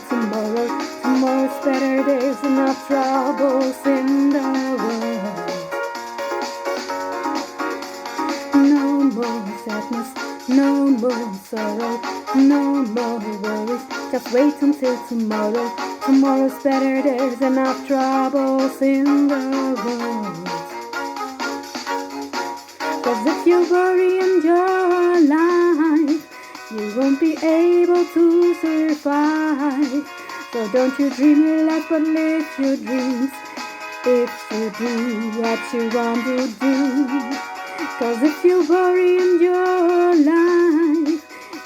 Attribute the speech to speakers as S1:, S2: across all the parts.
S1: tomorrow. Tomorrow's better, there's enough troubles in the world. No more sadness, no more sorrow, no more worries. Just wait until tomorrow. Tomorrow's better, there's enough troubles in the world. 'Cause if you worry in your life, you won't be able to survive. So don't you dream your life, but live your dreams. If you do what you want to do. 'Cause if you worry in your life,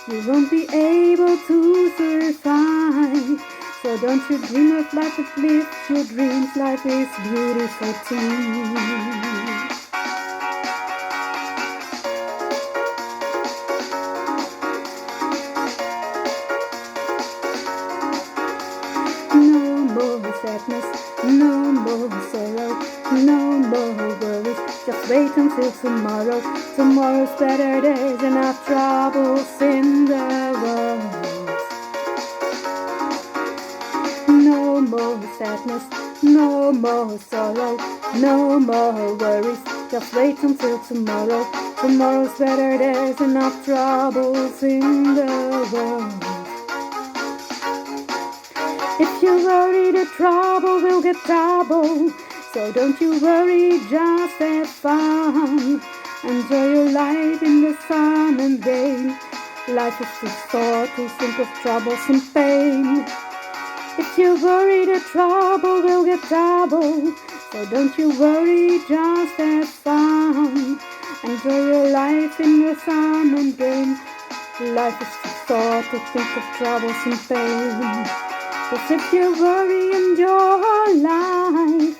S1: you won't be able to survive. So don't you dream of life, but live your dreams. Life is beautiful too. No more sadness, no more sorrow, no more worries. Just wait until tomorrow. Tomorrow's better, there's enough troubles in the world. No more sadness, no more sorrow, no more worries. Just wait until tomorrow. Tomorrow's better, there's enough troubles in the world. If you worry, the trouble will get double. So don't you worry, just have fun. Enjoy your life in the sun and rain. Life is too short to think of troubles and pain. If you worry, the trouble will get double. So don't you worry, just have fun. Enjoy your life in the sun and rain. Life is too short to think of troubles and pain. 'Cause if you worry in your life,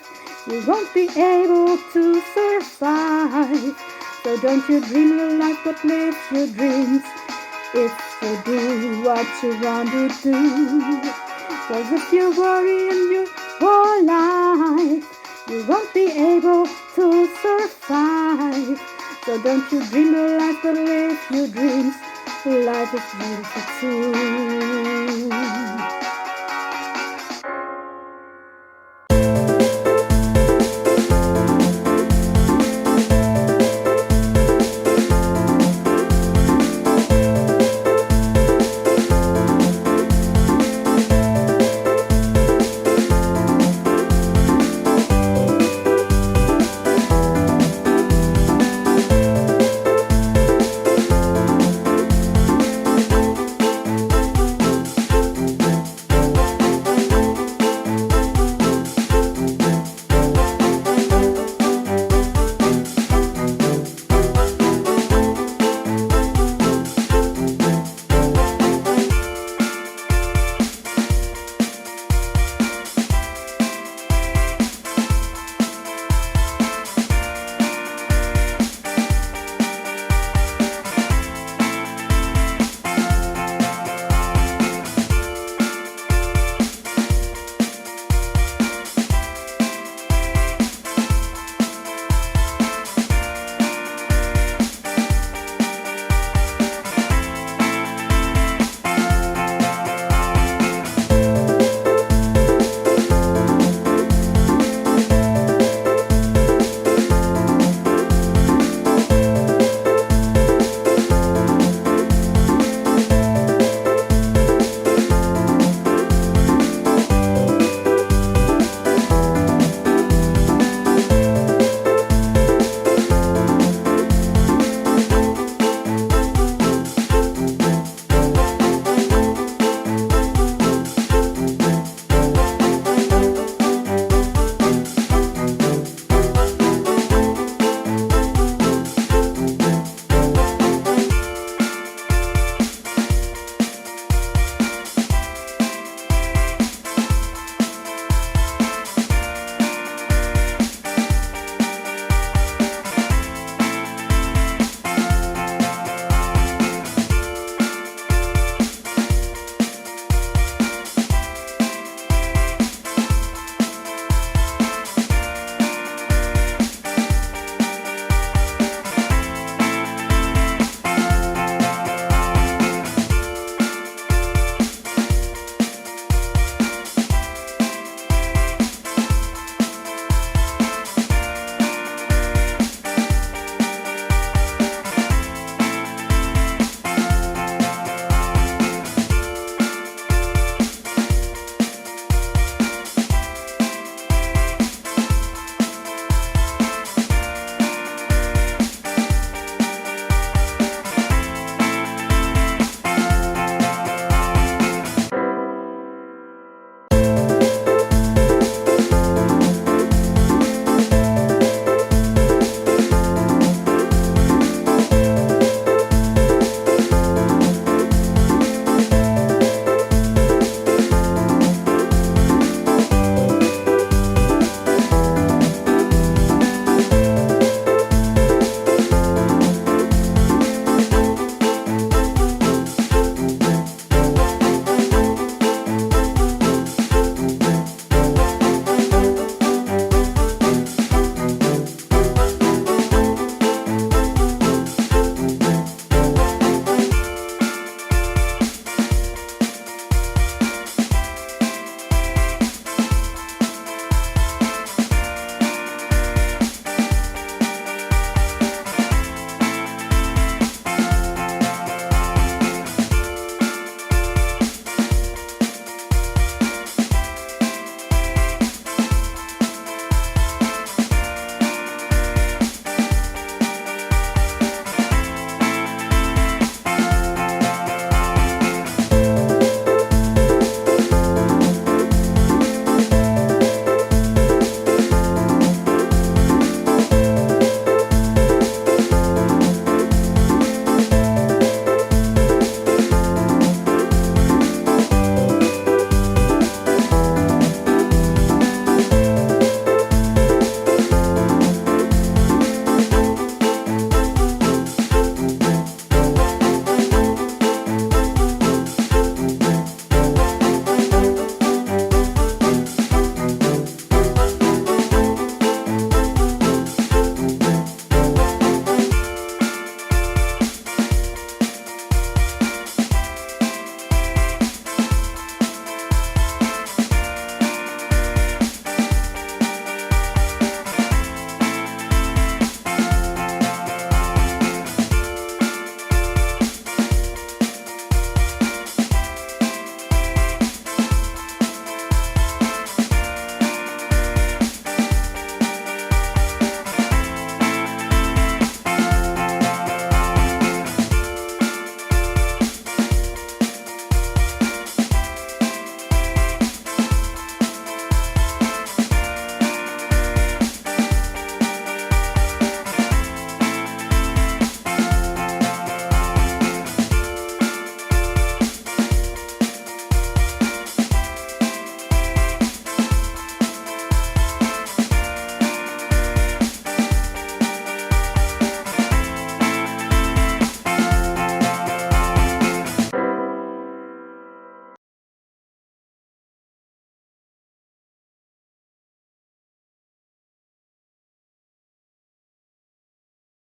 S1: you won't be able to survive. So don't you dream your life, but live your dreams. If you do what you want to do. 'Cause if you worry in your whole life, you won't be able to survive. So don't you dream your life, but live your dreams. Life is beautiful too.